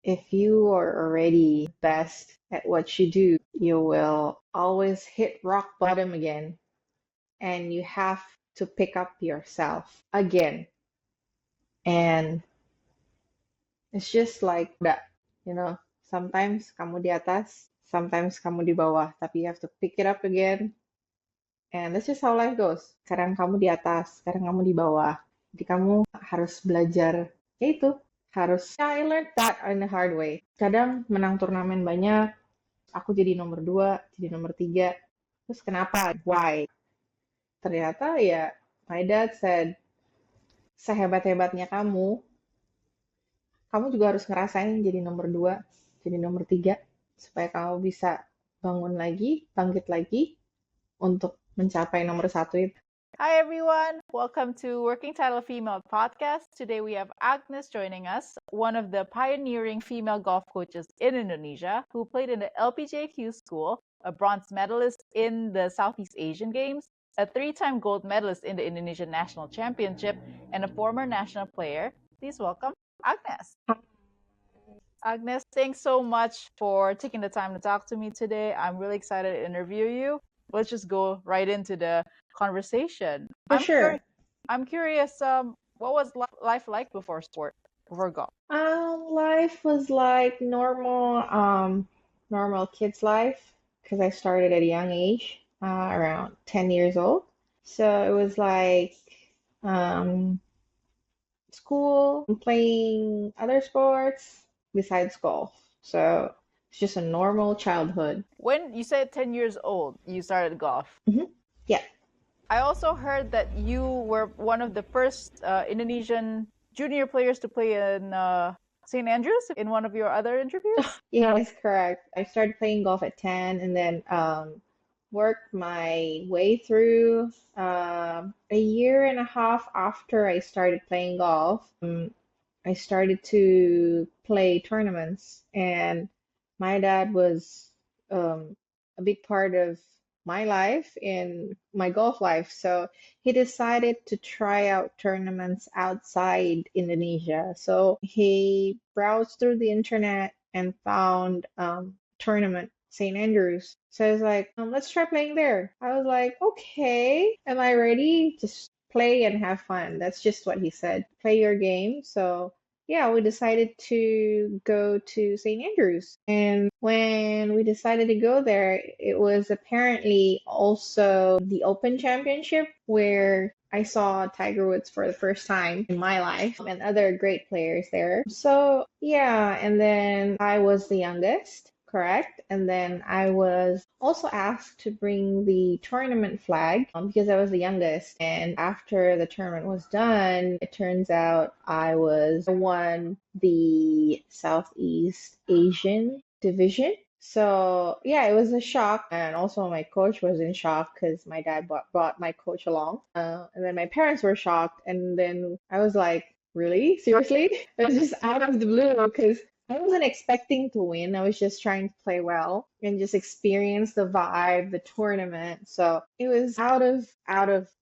if you are already best at what you do, you will always hit rock bottom again, and you have to pick up yourself again. And it's just like that, you know. Sometimes kamu di atas, sometimes kamu di bawah, tapi you have to pick it up again. And that's just how life goes. Kadang kamu di atas, kadang kamu di bawah. Jadi kamu harus belajar, ya itu, harus. Yeah, I learned that in the hard way. Kadang menang turnamen banyak, aku jadi nomor 2, jadi nomor 3. Terus kenapa? Why? Ternyata ya, my dad said, sehebat-hebatnya kamu juga harus ngerasain jadi nomor 2, jadi nomor 3, supaya kamu bisa bangun lagi, bangkit lagi untuk mencapai nomor 1 itu. Hi everyone, welcome to Working Title Female Podcast. Today we have Agnes joining us, one of the pioneering female golf coaches in Indonesia who played in the LPGA school, a bronze medalist in the Southeast Asian Games, a 3-time gold medalist in the Indonesian National Championship, and a former national player. Please welcome Agnes. Agnes, thanks so much for taking the time to talk to me today. I'm really excited to interview you. Let's just go right into the conversation. For sure. I'm curious, what was life like before golf? Life was like normal kid's life, because I started at a young age, around 10 years old. So it was like school, playing other sports besides golf. So it's just a normal childhood. When you said 10 years old, you started golf. Yeah. I also heard that you were one of the first Indonesian junior players to play in St. Andrews in one of your other interviews. Yeah, that's correct. I started playing golf at 10, and then worked my way through a year and a half after I started playing golf. I started to play tournaments, and my dad was a big part of my life in my golf life. So he decided to try out tournaments outside Indonesia. So he browsed through the internet and found tournament, St. Andrews. So I was like, let's try playing there. I was like, okay, am I ready? Just play and have fun. That's just what he said. Play your game. So yeah, we decided to go to St. Andrews. And when we decided to go there, it was apparently also the Open Championship, where I saw Tiger Woods for the first time in my life and other great players there. So yeah, and then I was the youngest. Correct. And then I was also asked to bring the tournament flag, because I was the youngest. And after the tournament was done, it turns out I won the Southeast Asian division. So yeah, it was a shock. And also my coach was in shock because my dad brought my coach along. And then my parents were shocked. And then I was like, really? Seriously? It was just out of the blue, because I wasn't expecting to win. I was just trying to play well and just experience the vibe, the tournament. So it was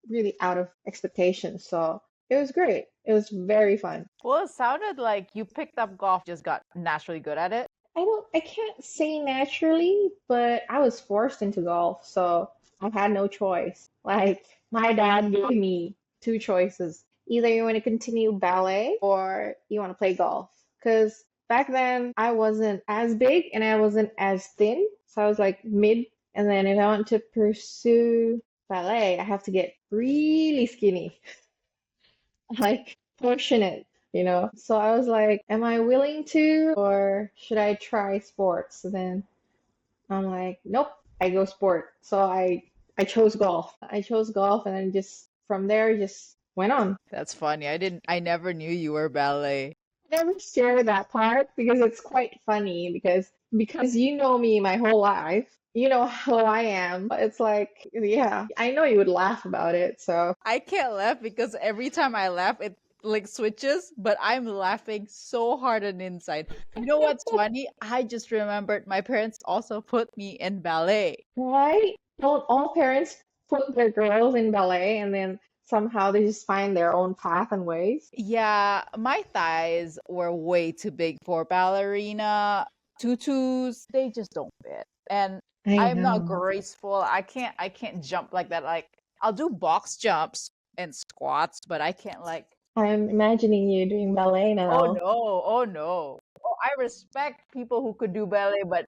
really out of expectations. So it was great. It was very fun. Well, it sounded like you picked up golf, just got naturally good at it. I can't say naturally, but I was forced into golf, so I had no choice. Like, my dad gave me 2 choices. Either you want to continue ballet or you want to play golf. Because back then I wasn't as big and I wasn't as thin. So I was like mid. And then if I want to pursue ballet, I have to get really skinny. Like, fortunate, So I was like, am I willing to, or should I try sports? So then I'm like, nope, I go sport. So I chose golf. I chose golf, and then just from there just went on. That's funny. I never knew you were ballet. I never share that part because it's quite funny, because you know me my whole life. You know how I am. It's like, yeah, I know you would laugh about it. So I can't laugh because every time I laugh, it like switches, but I'm laughing so hard on the inside. You know what's funny? I just remembered my parents also put me in ballet. right? Don't all parents put their girls in ballet, and then Somehow they just find their own path and ways. Yeah, my thighs were way too big for ballerina. Tutus, they just don't fit. And I I'm not know. graceful. I can't jump like that. Like I'll do box jumps and squats, but I can't like I'm imagining you doing ballet oh now. no, oh no. Oh, I respect people who could do ballet, but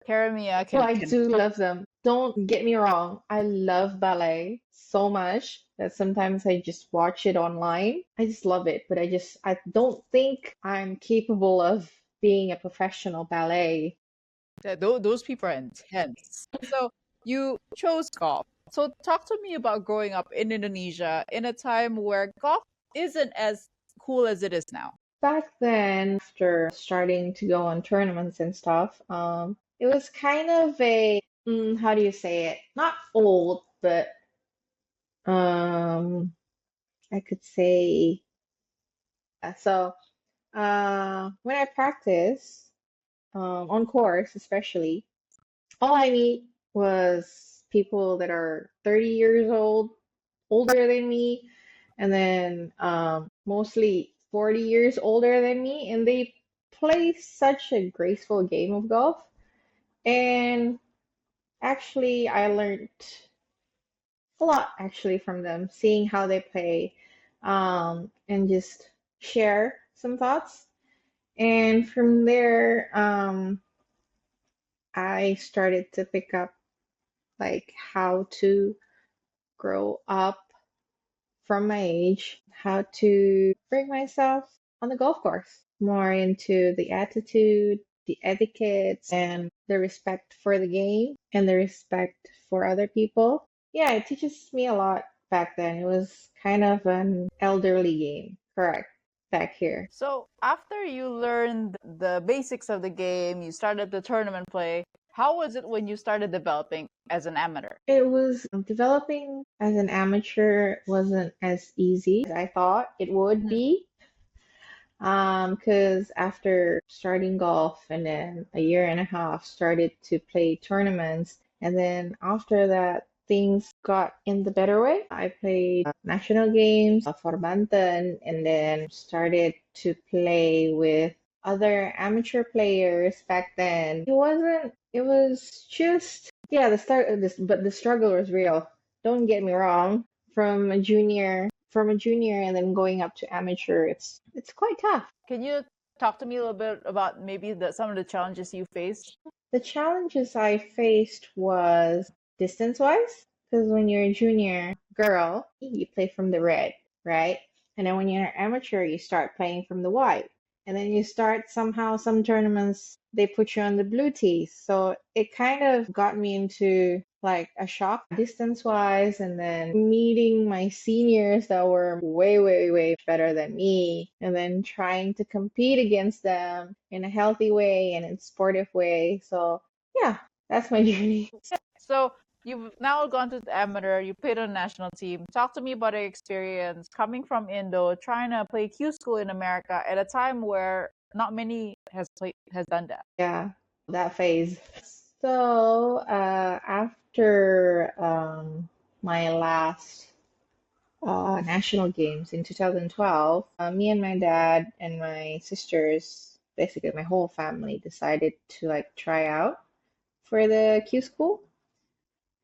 Karamia Oh, can I can do love them. Don't get me wrong. I love ballet so much that sometimes I just watch it online. I just love it, but I don't think I'm capable of being a professional ballet. those people are intense. So you chose golf. So talk to me about growing up in Indonesia in a time where golf isn't as cool as it is now. Back then, after starting to go on tournaments and stuff, it was kind of how do you say it? Not old, but um, I could say, when I practice, on course especially, all I meet was people that are 30 years old, older than me, and then mostly 40 years older than me, and they play such a graceful game of golf. And actually, I learned a lot actually from them, seeing how they play, and just share some thoughts. And from there, I started to pick up like how to grow up from my age, how to bring myself on the golf course, more into the attitude, the etiquettes, and the respect for the game and the respect for other people. Yeah, it teaches me a lot back then. It was kind of an elderly game, correct, back here. So after you learned the basics of the game, you started the tournament play. How was it when you started developing as an amateur? It was developing as an amateur wasn't as easy as I thought it would Mhm. be. Because after starting golf and then a year and a half, started to play tournaments. And then after that, things got in the better way. I played national games for Banten and then started to play with other amateur players back then. It was just, yeah, the start of this, but the struggle was real. Don't get me wrong. From a junior and then going up to amateur, it's quite tough. Can you talk to me a little bit about maybe some of the challenges you faced? The challenges I faced was distance wise, because when you're a junior girl, you play from the red, right? And then when you're an amateur, you start playing from the white. And then you start somehow, some tournaments, they put you on the blue tees. So it kind of got me into like a shock distance wise. And then meeting my seniors that were way, way, way better than me. And then trying to compete against them in a healthy way and in sportive way. So yeah, that's my journey. So you've now gone to the amateur, you played on the national team. Talk to me about your experience coming from Indo, trying to play Q school in America at a time where not many has done that. Yeah, that phase. So after my last national games in 2012, me and my dad and my sisters, basically my whole family, decided to like try out for the Q school.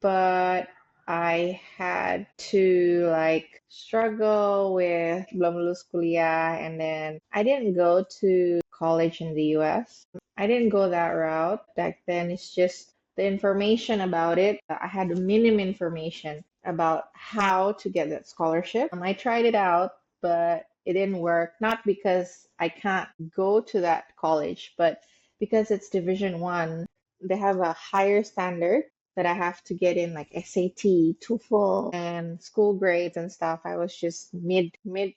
But I had to like struggle with belum lulus kuliah, and then I didn't go to college in the US. I didn't go that route back then. It's just the information about it. I had the minimum information about how to get that scholarship. I tried it out, but it didn't work. Not because I can't go to that college, but because it's Division 1. They have a higher standard that I have to get in like SAT, TOEFL, and school grades and stuff. I was just mid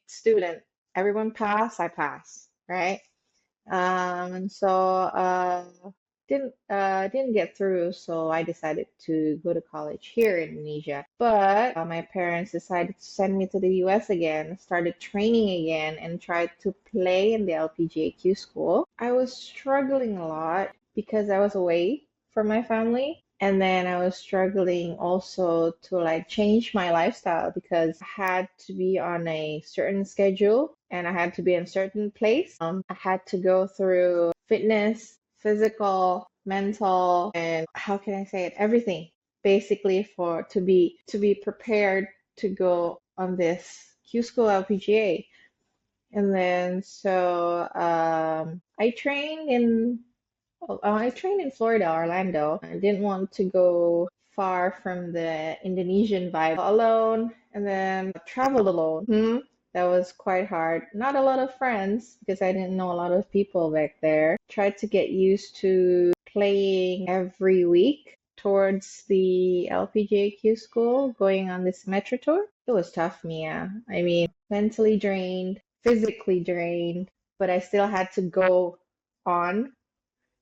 student. Everyone pass, I pass, right? And so didn't get through, so I decided to go to college here in Indonesia. But my parents decided to send me to the US again, started training again, and tried to play in the LPGAQ school. I was struggling a lot because I was away from my family. And then I was struggling also to like change my lifestyle because I had to be on a certain schedule and I had to be in a certain place. I had to go through fitness, physical, mental, and how can I say it? Everything basically for to be prepared to go on this Q School LPGA. And then I trained in Florida, Orlando. I didn't want to go far from the Indonesian vibe alone and then traveled alone. That was quite hard. Not a lot of friends because I didn't know a lot of people back there. Tried to get used to playing every week towards the LPGAQ school, going on this metro tour. It was tough, Mia. I mean, mentally drained, physically drained, but I still had to go on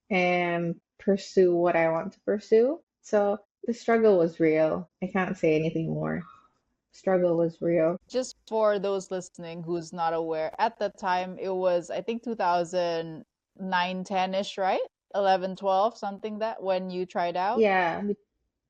and pursue what I want to pursue. So the struggle was real. I can't say anything more. Struggle was real. Just for those listening who's not aware, at the time it was, I think, 2009, 10-ish, right? 11, 12, something that when you tried out, Yeah, it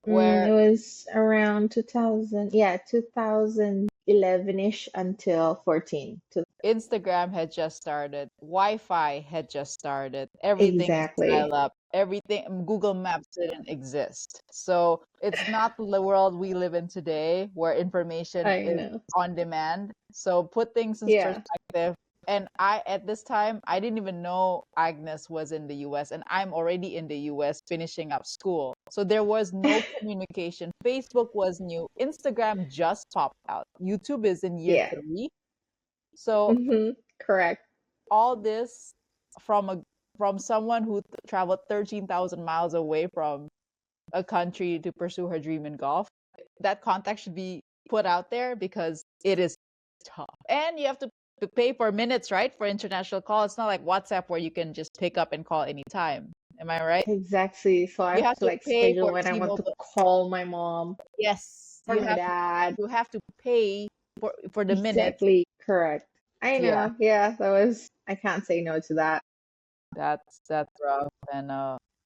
where was around 2000, yeah, 2011-ish until 14. Instagram had just started, Wi-Fi had just started, everything is Exactly. dial up, everything, Google Maps didn't exist. So it's not the world we live in today where information I is know. on demand. So put things in Yeah, perspective. And at this time, I didn't even know Agnes was in the US, and I'm already in the US finishing up school. So there was no communication. Facebook was new. Instagram just popped out. YouTube is in year yeah. 3. So hmm Correct. all this from a from someone who traveled 13,000 miles away from a country to pursue her dream in golf. That context should be put out there because it is tough. And you have to pay for minutes, right? For international call. It's not like WhatsApp where you can just pick up and call anytime. Am I right? Exactly. So I You have have to to like pay schedule for when I want to T-Mobile. call my mom Yes, or my dad. you have to pay for the minutes. Exactly. Correct. I Yeah. know. Yeah, I can't say no to that. That's rough. And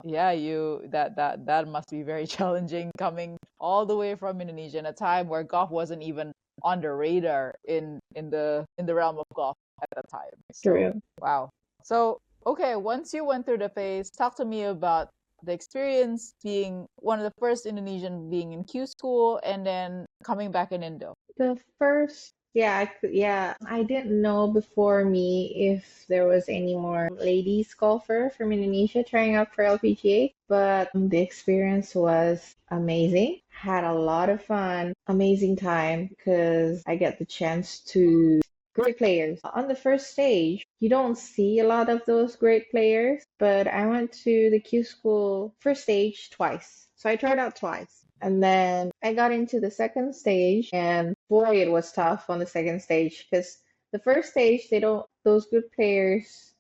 yeah, that must be very challenging coming all the way from Indonesia in a time where golf wasn't even on the radar in the realm of golf at the time. So True. wow. So okay, once you went through the phase, talk to me about the experience being one of the first Indonesian being in Q school and then coming back in Indo. The first, yeah, yeah, I didn't know before me if there was any more ladies golfer from Indonesia trying out for LPGA, but the experience was amazing. Had a lot of fun, amazing time because I get the chance to great players. On the first stage, you don't see a lot of those great players, but I went to the Q School first stage twice. So I tried out twice. And then I got into the second stage, and boy, it was tough on the second stage because the first stage, those good players,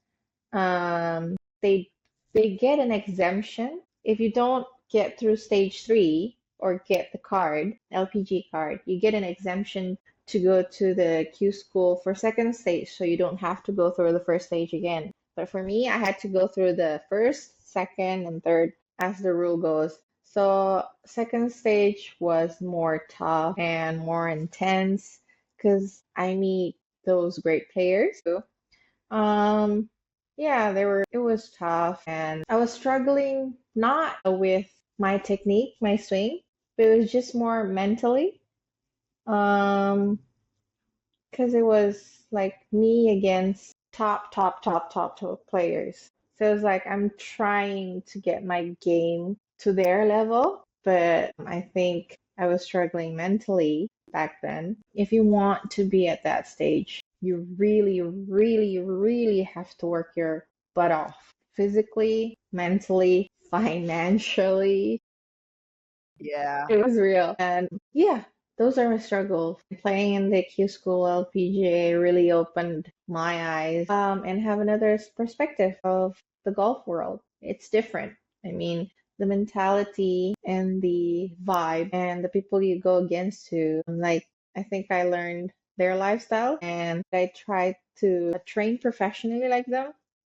they get an exemption if you don't get through stage three or get the card, LPG card, you get an exemption to go to the Q school for second stage, so you don't have to go through the first stage again. But for me, I had to go through the first, second, and third as the rule goes. So second stage was more tough and more intense because I meet those great players. Um, yeah, it was tough and I was struggling not with my technique, my swing, but it was just more mentally. Um, because it was like me against top players. So it was like I'm trying to get my game to their level, but I think I was struggling mentally back then. If you want to be at that stage, you really, really, really have to work your butt off physically, mentally, financially. Yeah. It was real. And yeah, those are my struggles. Playing in the Q School LPGA really opened my eyes and have another perspective of the golf world. It's different. I mean, the mentality and the vibe and the people you go against to, like, I think I learned their lifestyle and I tried to train professionally like them.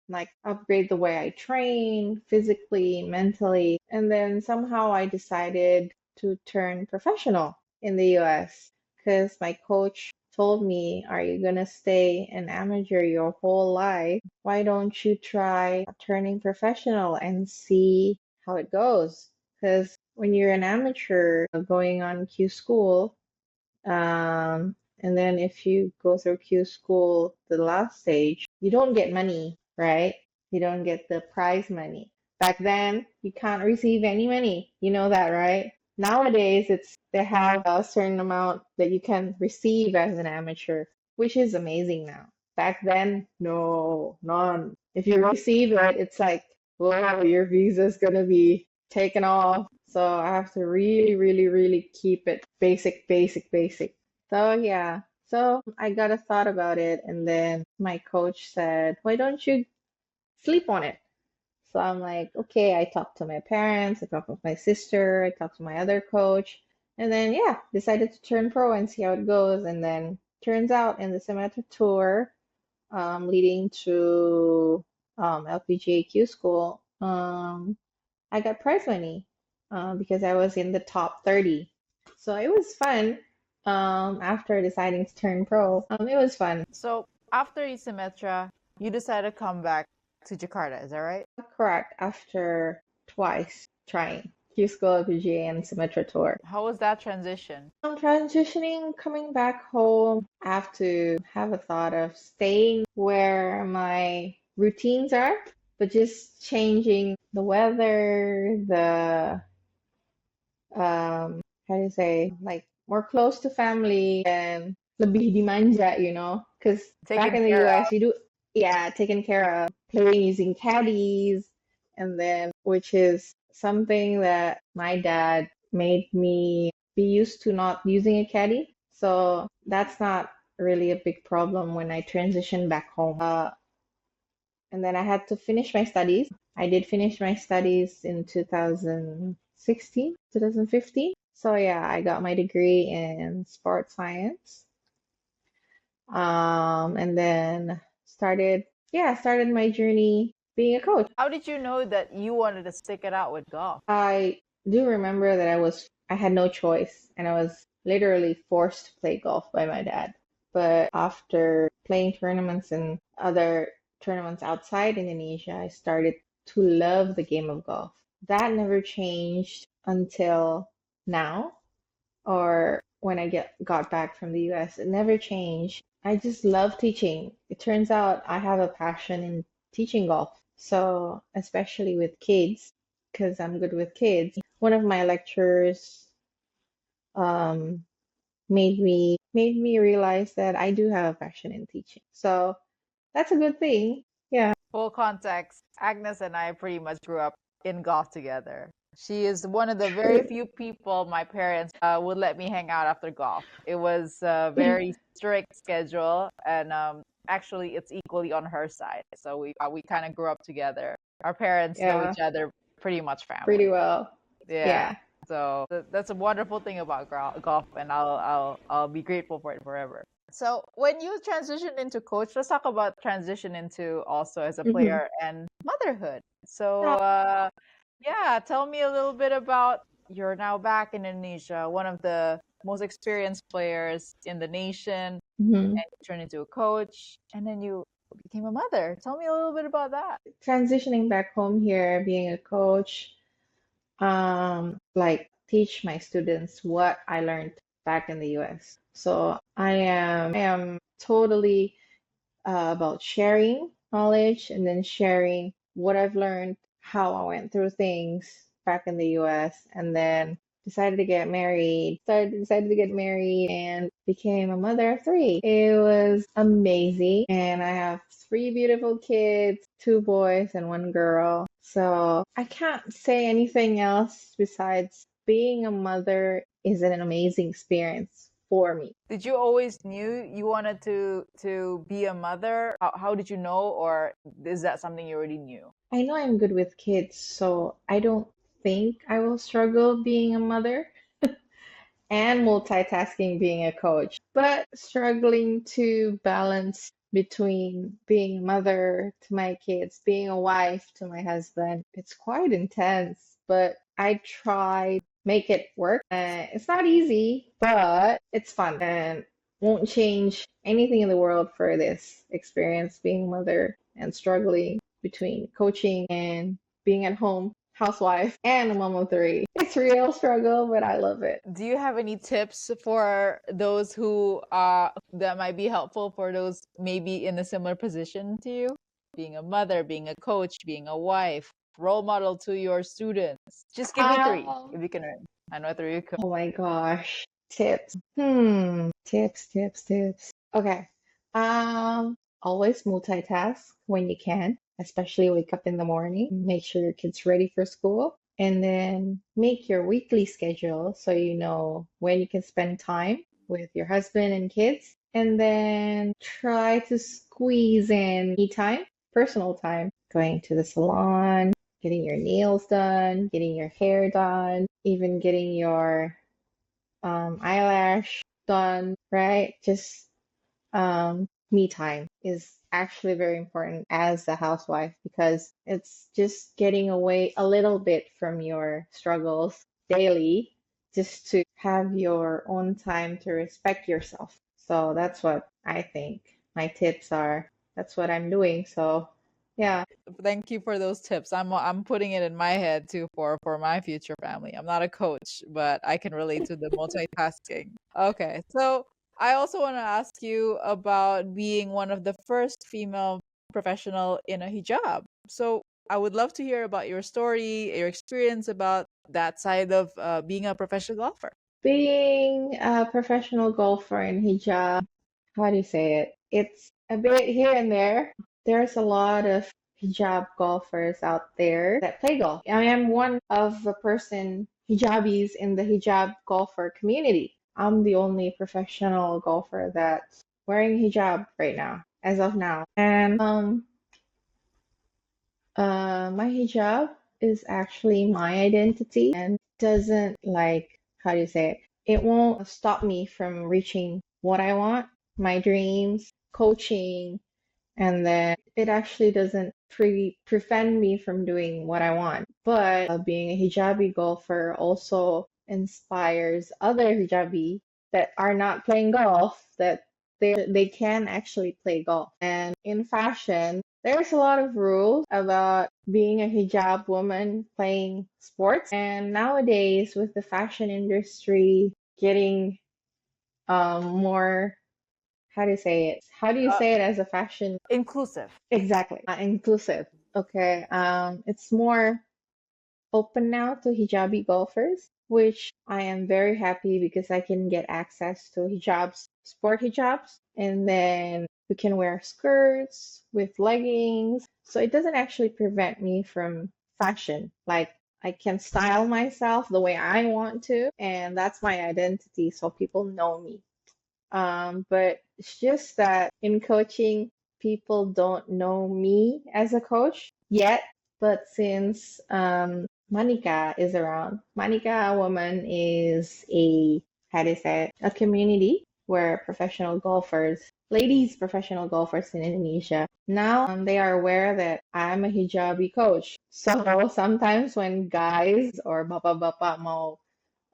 like upgrade the way I train physically, mentally. And then somehow I decided to turn professional in the US because my coach told me, are you gonna stay an amateur your whole life? Why don't you try turning professional and see how it goes? Because when you're an amateur going on Q school, and then if you go through Q school, the last stage, you don't get money, right? You don't get the prize money. Back then, you can't receive any money. You know that, right? Nowadays, they have a certain amount that you can receive as an amateur, which is amazing now. Back then, no, none. If you receive it, it's like, wow, your visa's gonna be taken off. So I have to really, really, really keep it basic, basic, basic. So yeah. So I got a thought about it, and then my coach said, why don't you sleep on it? So I'm like, okay, I talked to my parents, I talked with my sister, I talked to my other coach, and then yeah, decided to turn pro and see how it goes. And then turns out in the semester tour, leading to LPGA school, I got prize money because I was in the top 30. So it was fun. After deciding to turn pro, it was fun. So after Isometra, you decided to come back to Jakarta, is that right? Correct. After twice trying Q School LPGA and Symmetra Tour. How was that transition? Transitioning, coming back home, I have to have a thought of staying where my routines are, but just changing the weather, the how do you say, like more close to family and lebih dimanja, because back Taken in the care US, you do, yeah, taken care of, playing using caddies, and then which is something that my dad made me be used to not using a caddy. So that's not really a big problem when I transition back home. And then I had to finish my studies. I did finish my studies in 2016, 2015. So yeah, I got my degree in sports science. And then started my journey being a coach. How did you know that you wanted to stick it out with golf? I do remember that I had no choice and I was literally forced to play golf by my dad. But after playing tournaments and other tournaments outside Indonesia, I started to love the game of golf. That never changed until now or when I got back from the US. It never changed. I just love teaching. It turns out I have a passion in teaching golf. So, especially with kids, because I'm good with kids. One of my lecturers um, made me realize that I do have a passion in teaching. So that's a good thing. Yeah. Full context, Agnes and I pretty much grew up in golf together. She is one of the very few people my parents would let me hang out after golf. It was a very strict schedule, and actually, it's equally on her side. So we kind of grew up together. Our parents know Yeah, each other pretty much pretty family. well. Yeah. Yeah. So that's a wonderful thing about golf, and I'll be grateful for it forever. So when you transition into coach, let's talk about transition into also as a hmm player and motherhood. So yeah, tell me a little bit about you're now back in Indonesia, one of the most experienced players in the nation, hmm and you turned into a coach, and then you became a mother. Tell me a little bit about that. Transitioning back home here, being a coach, like teach my students what I learned back in the US. So I am totally about sharing knowledge and then sharing what I've learned, how I went through things back in the US, and then decided to get married and became a mother of three. It was amazing. And I have three beautiful kids, two boys and one girl. So I can't say anything else besides being a mother is an amazing experience for me. Did you always knew you wanted to be a mother? How did you know, or is that something you already knew? I know I'm good with kids, so I don't think I will struggle being a mother and multitasking being a coach, but struggling to balance between being a mother to my kids, being a wife to my husband. It's quite intense, but I try make it work. It's not easy, but it's fun and won't change anything in the world for this experience being a mother and struggling between coaching and being at home, housewife, and a mom of three. It's a real struggle, but I love it. Do you have any tips for those who that might be helpful for those maybe in a similar position to you? Being a mother, being a coach, being a wife, role model to your students. Just give me three Um, if you can. I know three you could. oh my gosh. Tips. Tips. Okay. Always multitask when you can, especially wake up in the morning. Make sure your kid's ready for school. And then make your weekly schedule so you know when you can spend time with your husband and kids. And then try to squeeze in me time, personal time, going to the salon, getting your nails done, getting your hair done, even getting your eyelash done, right? Just me time is actually very important as a housewife because it's just getting away a little bit from your struggles daily just to have your own time to respect yourself. So that's what I think my tips are. That's what I'm doing. So yeah. Thank you for those tips. I'm putting it in my head too for my future family. I'm not a coach, but I can relate to the multitasking. Okay. So I also want to ask you about being one of the first female professional in a hijab. So I would love to hear about your story, your experience about that side of being a professional golfer. Being a professional golfer in hijab, how do you say it? It's a bit here and there. There's a lot of hijab golfers out there that play golf. I am one of the person hijabis in the hijab golfer community. I'm the only professional golfer that's wearing hijab right now, as of now. And my hijab is actually my identity and doesn't like, how do you say it? It won't stop me from reaching what I want, my dreams, coaching, and then it actually doesn't prevent me from doing what I want. But being a hijabi golfer also inspires other hijabi that are not playing golf that they can actually play golf. And in fashion, there's a lot of rules about being a hijab woman playing sports. And nowadays, with the fashion industry getting more, how do you say it? How do you Uh, say it as a fashion? Inclusive. Exactly. Inclusive. Okay. It's more open now to hijabi golfers, which I am very happy because I can get access to hijabs, sport hijabs, and then we can wear skirts with leggings. So it doesn't actually prevent me from fashion. Like I can style myself the way I want to, and that's my identity. So people know me. But it's just that in coaching, people don't know me as a coach yet. But since Monica is around, Monica Woman is a, how do you say it, a community where professional golfers, ladies professional golfers in Indonesia, now they are aware that I'm a hijabi coach. So sometimes when guys or bapak-bapak mau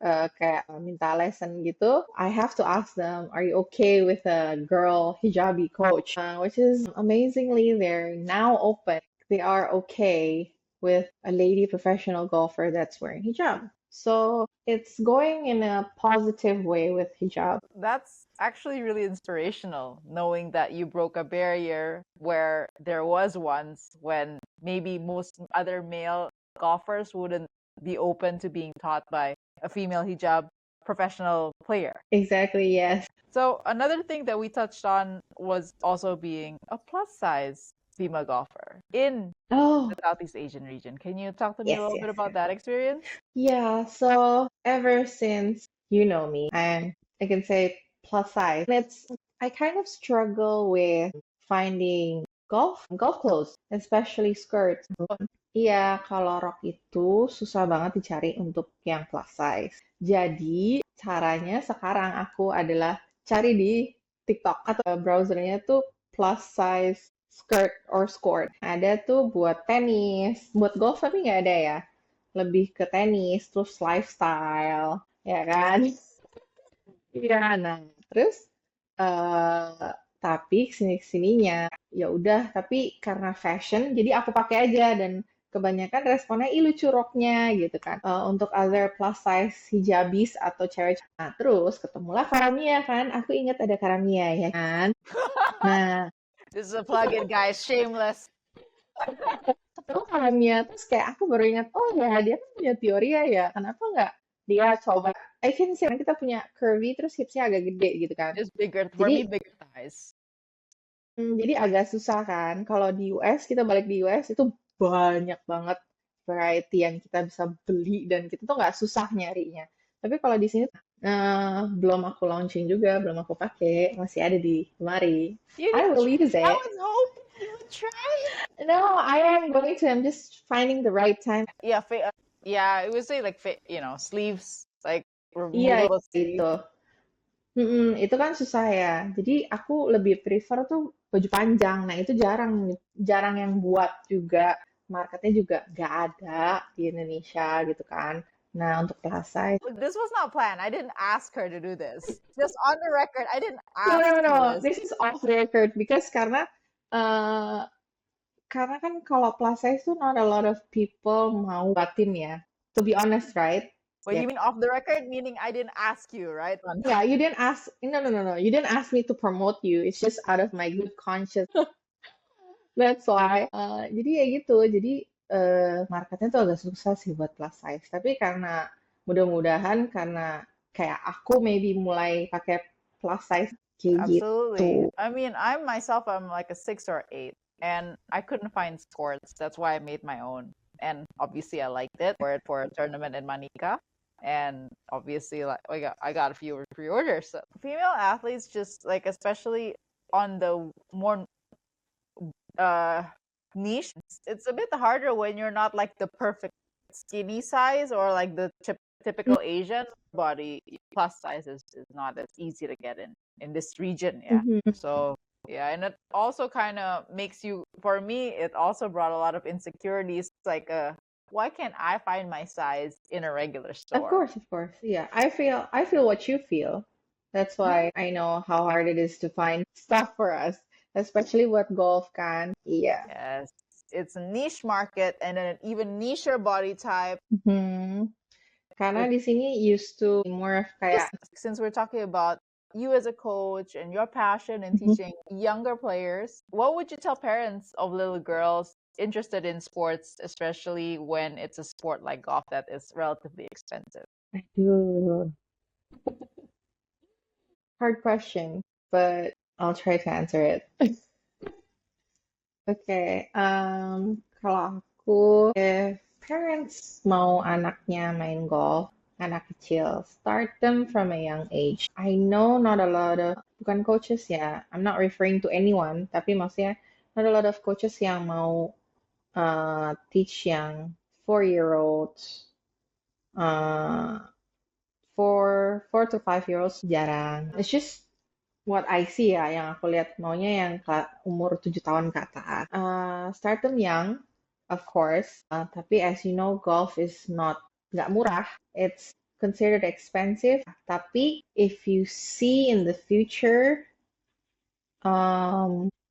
kayak minta lesson gitu, I have to ask them, are you okay with a girl hijabi coach? Which is amazingly, they're now open. They are okay with a lady professional golfer that's wearing hijab. So it's going in a positive way with hijab. That's actually really inspirational, knowing that you broke a barrier where there was once when maybe most other male golfers wouldn't be open to being taught by a female hijab professional player. Exactly, yes. So another thing that we touched on was also being a plus size female golfer in Oh, the Southeast Asian region. Can you talk to me a yes, little bit yes, about yes. that experience? Yeah, so ever since you know me, I can say plus size. It's I kind of struggle with finding golf clothes, especially skirts. Iya, kalau rok itu susah banget dicari untuk yang plus size. Jadi caranya sekarang aku adalah cari di TikTok atau browsernya tuh plus size skirt or skort. Ada tuh buat tenis, buat golf tapi nggak ada ya. Lebih ke tenis, terus lifestyle, ya kan? Iya, nah terus eh tapi sininya ya udah, tapi karena fashion jadi aku pakai aja dan kebanyakan responnya ih lucu roknya gitu kan. Untuk other plus size hijabis atau cewek, nah terus ketemulah Karamia kan. Aku ingat ada Karamia ya kan. Nah, This is a plug-in, guys. Shameless. ketemu Karamia terus kayak aku baru ingat, oh ya dia kan punya teori ya, kenapa nggak dia coba. I can see kan kita punya curvy terus hipsnya agak gede gitu kan. Just bigger for me, Jadi bigger thighs. jadi agak susah kan. Kalau di US, kita balik di US itu banyak banget variety yang kita bisa beli dan kita tuh nggak susah nyarinya. Tapi kalau di sini belum aku launching juga, belum aku pakai, masih ada di lemari. You I didn't will try. use I it. was hoping you would try. No, I am going to. I'm just finding the right time. Yeah, yeah, it would say like sleeves, like Iya, removable sleeves. itu. Itu kan susah ya. Jadi aku lebih prefer tuh baju panjang. Nah, itu jarang jarang yang buat juga. Marketnya juga nggak ada di Indonesia gitu kan. Nah, untuk plus size. Look, this was not planned. I didn't ask her to do this. Just on the record, I didn't No, ask no, for no. this. This is off the record because eh, karena kan kalau plus size tuh not a lot of people mau buatin ya. To be honest, right? Wait, Ya. you mean off the record, meaning I didn't ask you, right? Yeah, you didn't ask. No, no, no, no. You didn't ask me to promote you. It's just out of my good conscience. That's why. Jadi ya gitu. Jadi marketnya tuh agak susah sih buat plus size. Tapi karena mudah-mudahan karena kayak aku maybe mulai pakai plus size kayak Absolutely. gitu. I mean, I'm like a 6 or 8, and I couldn't find sports. That's why I made my own. And obviously, I liked it. For it for a tournament in Manica, and obviously, like I got a few pre-orders. So female athletes, just like especially on the more uh niche, it's a bit harder when you're not like the perfect skinny size or like the typical Asian body. Plus size is not as easy to get in this region. Yeah. Mhm. So yeah, and it also kind of makes you, for me, it also brought a lot of insecurities. Like, why can't I find my size in a regular Of store? course, of course. Yeah, I feel what you feel. That's why I know how hard it is to find stuff for us, especially with golf can. Yeah. Yes, it's a niche market, and an even nicher body type. Mhm. Karena With di sini used to more of just kayak. since we're talking about you as a coach and your passion in Mhm. teaching younger players, what would you tell parents of little girls interested in sports, especially when it's a sport like golf that is relatively expensive? Aduh, hard question, but I'll try to answer it. Oke, kalau aku, if parents mau anaknya main golf, anak kecil, start them from a young age. I know not a lot of, bukan coaches ya, I'm not referring to anyone, tapi maksudnya not a lot of coaches yang mau teach yang 4-year-olds, uh, 4 to 5 year olds jarang. It's just what I see ya, yang aku lihat maunya yang umur 7 tahun ke atas. Start them young, of course. Tapi as you know, golf is nggak murah. It's considered expensive. Tapi if you see in the future,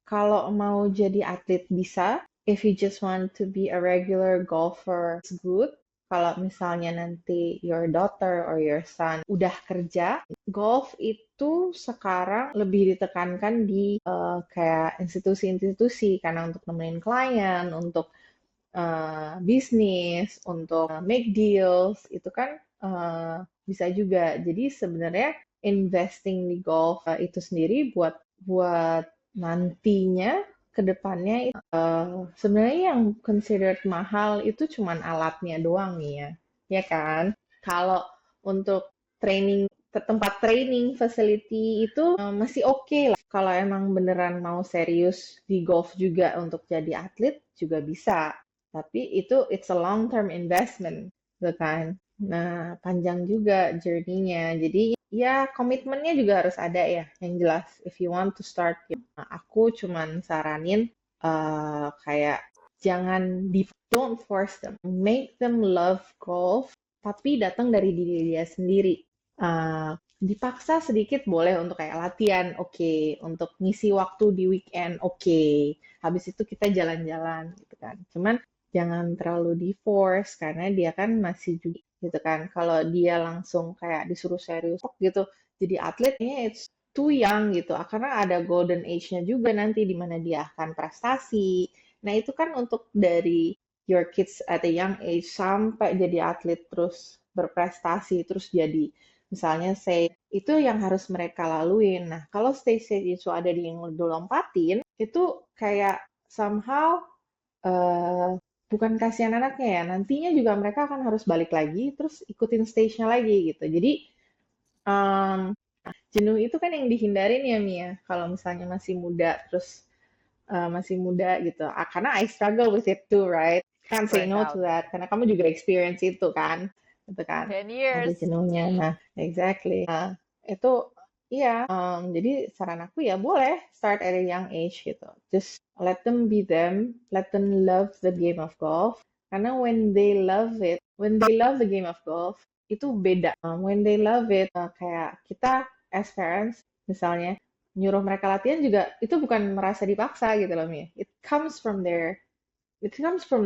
kalau mau jadi atlet bisa. If you just want to be a regular golfer, it's good. Kalau misalnya nanti your daughter or your son udah kerja, golf itu sekarang lebih ditekankan di kayak institusi-institusi karena untuk nemenin klien, untuk bisnis, untuk make deals, itu kan bisa juga. Jadi sebenarnya investing di golf itu sendiri buat buat nantinya ke depannya sebenarnya yang considered mahal itu cuman alatnya doang nih ya. Ya kan? Kalau untuk training tempat training facility itu masih oke lah. Kalau emang beneran mau serius di golf juga untuk jadi atlet juga bisa. Tapi itu it's a long term investment, gitu kan. Nah, panjang juga journey-nya. Jadi ya komitmennya juga harus ada ya, yang jelas. If you want to start, aku cuman saranin kayak jangan don't force them, make them love golf, tapi datang dari diri dia sendiri. Dipaksa sedikit boleh untuk kayak latihan, oke. Untuk ngisi waktu di weekend, oke. Habis itu kita jalan-jalan gitu kan. Cuman jangan terlalu di force karena dia kan masih juga gitu kan. Kalau dia langsung kayak disuruh serius gitu jadi atletnya it's too young gitu. Karena ada golden age-nya juga nanti di mana dia akan prestasi. Nah, itu kan untuk dari your kids at a young age sampai jadi atlet terus berprestasi terus jadi misalnya say itu yang harus mereka laluin. Nah, kalau stage itu ada di yang lompatin itu kayak somehow eh bukan kasihan anaknya ya, nantinya juga mereka akan harus balik lagi, terus ikutin stage-nya lagi gitu. Jadi, em, jenuh itu kan yang dihindarin ya, Mia, kalau misalnya masih muda, terus masih muda gitu. Karena I struggle with it too, right? Can't say no Burnout. to that, karena kamu juga experience itu kan, gitu kan. 10 Ada years. jenuhnya. Nah, exactly. Nah, itu iya. Jadi saran aku ya boleh start at a young age gitu. Just let them be them, let them love the game of golf. Karena when they love it, when they love the game of golf, itu beda. When they love it, kayak kita as parents, misalnya nyuruh mereka latihan juga itu bukan merasa dipaksa gitu loh Mia. It comes from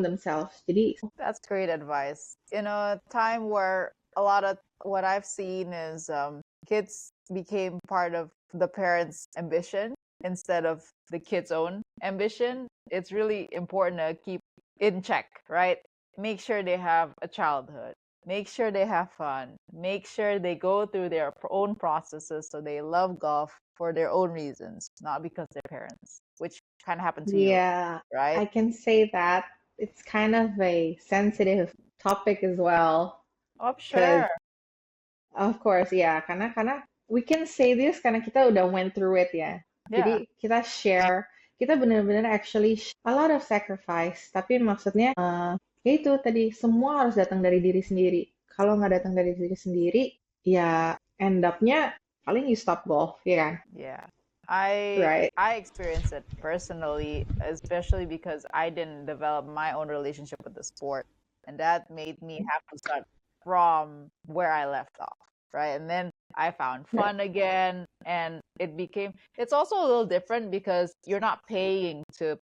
themselves. Jadi, That's great advice. In a time where a lot of what I've seen is kids became part of the parents' ambition instead of the kids' own ambition, it's really important to keep in check, right? Make sure they have a childhood. Make sure they have fun. Make sure they go through their own processes so they love golf for their own reasons, not because they're parents, which kind of happened to you, yeah, right? I can say that it's kind of a sensitive topic as well. Oh, Because, sure. of course, ya, karena we can say this karena kita udah went through it ya. Yeah. Jadi kita share, kita benar-benar actually a lot of sacrifice. Tapi maksudnya, ya itu tadi semua harus datang dari diri sendiri. Kalau nggak datang dari diri sendiri, ya end up-nya paling you stop golf, ya kan? Yeah. I Right? I experienced it personally, especially because I didn't develop my own relationship with the sport. And that made me have to start from where I left off, right? And then I found Right. fun again and it's also a little different because you're not paid to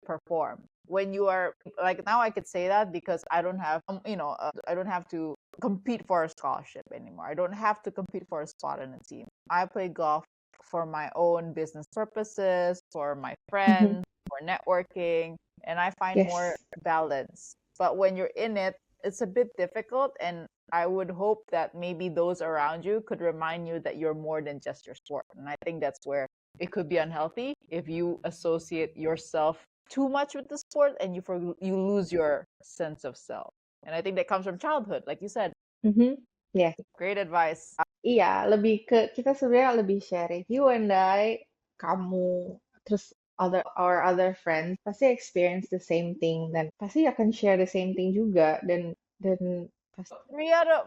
perform. When you are like now I could say that because I don't have I don't have to compete for a scholarship anymore. I don't have to compete for a spot in a team. I play golf for my own business purposes, for my Mhm. friends, for networking, and I find more Yes. balance. But when you're in it, it's a bit difficult, and I would hope that maybe those around you could remind you that you're more than just your sport. And I think that's where it could be unhealthy if you associate yourself too much with the sport and you lose your sense of self. And I think that comes from childhood, like you said. Mhm. Yes. Great advice. Iya, lebih ke kita sebenarnya lebih sharing. You and I, kamu, terus our other friends pasti experience the same thing dan pasti akan share the same thing juga dan pasti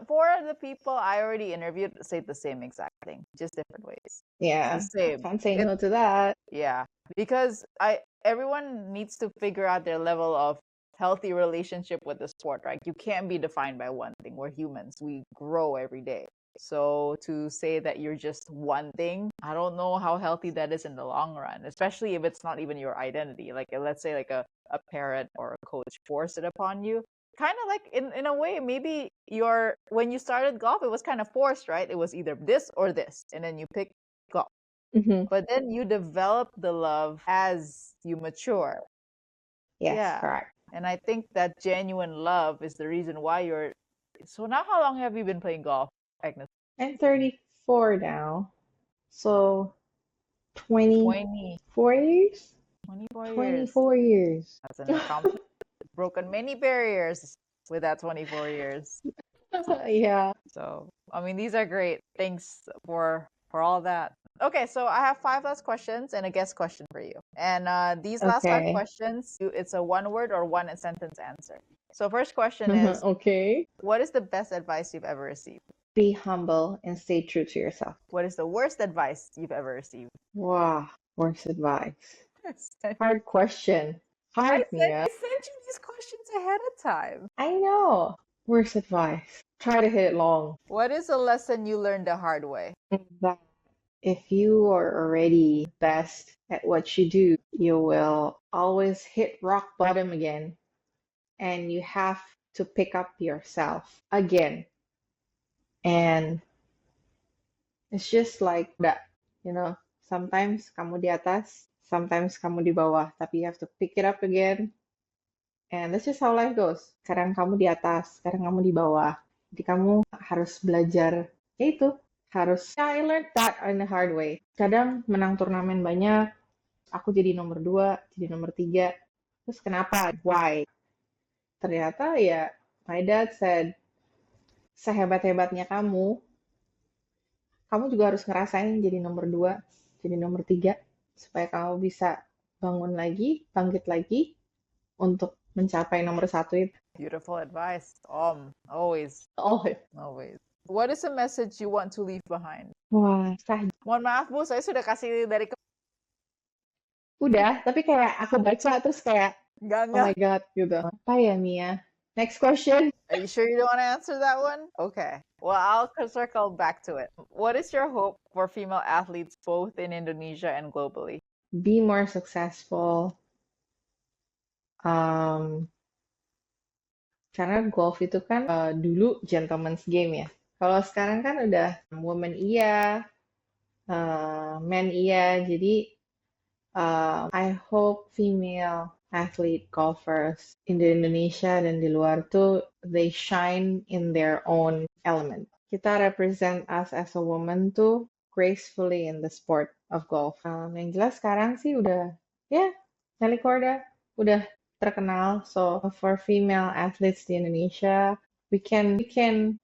Four of the people I already interviewed say the same exact thing, just different ways. It's the yeah, same. can't say It no to that. Yeah, because I everyone needs to figure out their level of healthy relationship with the sport, right? You can't be defined by one thing. We're humans. We grow every day. So to say that you're just one thing, I don't know how healthy that is in the long run, especially if it's not even your identity. Like let's say like a parent or a coach forced it upon you. Kind of like in a way, maybe your when you started golf, it was kind of forced, right? It was either this or this, and then you pick golf. Mhm. But then you develop the love as you mature. Yes, Yeah. correct. And I think that genuine love is the reason why you're. So now, how long have you been playing golf, Agnes? I'm 34 now, so 24 20, years? 24 years. 24 years. That's an accomplishment. Broken many barriers with that 24 years. Yeah. So, I mean, these are great. Thanks for all that. Okay, so I have five last questions and a guest question for you. And these last five Okay. questions, it's a one word or one sentence answer. So, first question Uh-huh. is, Okay. what is the best advice you've ever received? Be humble and stay true to yourself. What is the worst advice you've ever received? Wow, worst advice. I said Hard question. I Hard, Mia. sent you these questions ahead of time. I know. Worst advice. Try to hit it long. What is a lesson you learned the hard way? That if you are already best at what you do, you will always hit rock bottom again, and you have to pick up yourself again. And it's just like that, you know, sometimes kamu di atas, sometimes kamu di bawah, tapi you have to pick it up again. And that's just how life goes. Sekarang kamu di atas, sekarang kamu di bawah. Jadi kamu harus belajar, ya itu, harus. Yeah, I learned that in the hard way. Kadang menang turnamen banyak, aku jadi nomor 2, jadi nomor 3. Terus kenapa? Why? Ternyata ya, my dad said, sehebat-hebatnya kamu juga harus ngerasain jadi nomor 2, jadi nomor 3, supaya kamu bisa bangun lagi, bangkit lagi untuk mencapai nomor 1 itu. Beautiful advice. Always. Oh, Always. What is a message you want to leave behind? wah, sah. Mohon maaf Bu, saya sudah kasih dari Udah, tapi kayak aku baca terus kayak, oh enggak. my God, gitu. Apa ya, Mia? Next question. Are you sure you don't want to answer that one? Okay. Well, I'll circle back to it. What is your hope for female athletes both in Indonesia and globally? Be more successful. Karena golf itu kan dulu gentleman's game ya. Kalau sekarang kan udah woman iya, men iya. Jadi I hope female athlete golfers in the Indonesia dan di luar tuh they shine in their own element. Kita represent us as a woman tuh gracefully in the sport of golf. Yang jelas sekarang sih udah ya Nelly Korda udah terkenal. So for female athletes di Indonesia, we can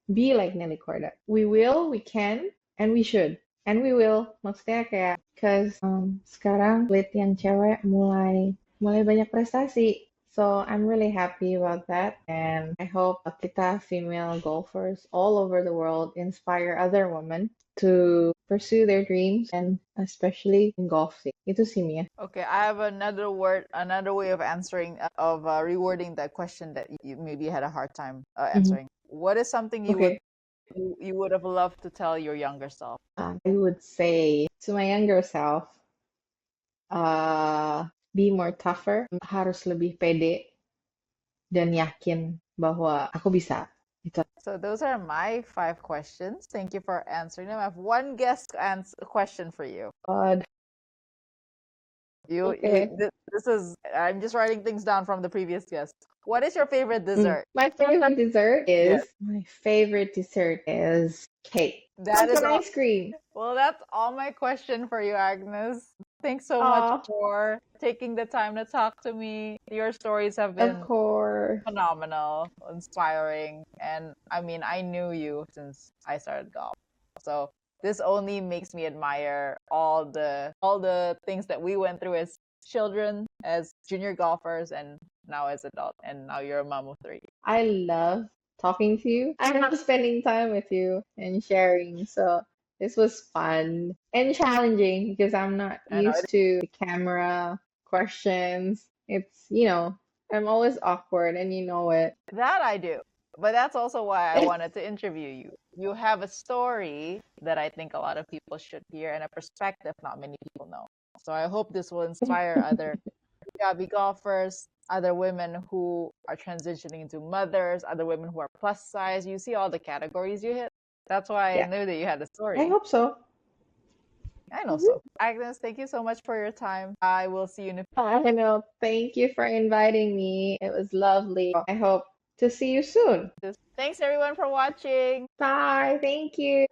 be like Nelly Korda. We will, we can, and we should. And we will. Maksudnya kayak because sekarang atlet yang cewek mulai banyak prestasi. So I'm really happy about that, and I hope kita female golfers all over the world inspire other women to pursue their dreams, and especially in golf. Itu sih, Mia. Okay, I have another way of answering, rewording that question that you maybe had a hard time answering. What is something you would have loved to tell your younger self? I would say to my younger self, be more tougher, harus lebih pede dan yakin bahwa aku bisa. Gitu. So those are my 5 questions. Thank you for answering them. I have one guest question for you. God. This is, I'm just writing things down from the previous guest. What is your favorite dessert? My favorite dessert is cake. That is ice cream. Well, that's all my question for you, Agnes. Thanks so much for taking the time to talk to me. Your stories have been phenomenal, inspiring, and I mean, I knew you since I started golf. So this only makes me admire all the things that we went through as children, as junior golfers, and now as adults, and now you're a mom of 3. I love talking to you. I love spending time with you and sharing. So this was fun and challenging because I'm not used to camera questions. It's, I'm always awkward and you know it. That I do. But that's also why I wanted to interview you. You have a story that I think a lot of people should hear and a perspective not many people know. So I hope this will inspire other hobby golfers, other women who are transitioning into mothers, other women who are plus size. You see all the categories you hit. That's why I knew that you had a story. I hope so. I know so. Agnes, thank you so much for your time. I will see you in a I know. Thank you for inviting me. It was lovely. I hope to see you soon. Thanks everyone for watching. Bye. Thank you.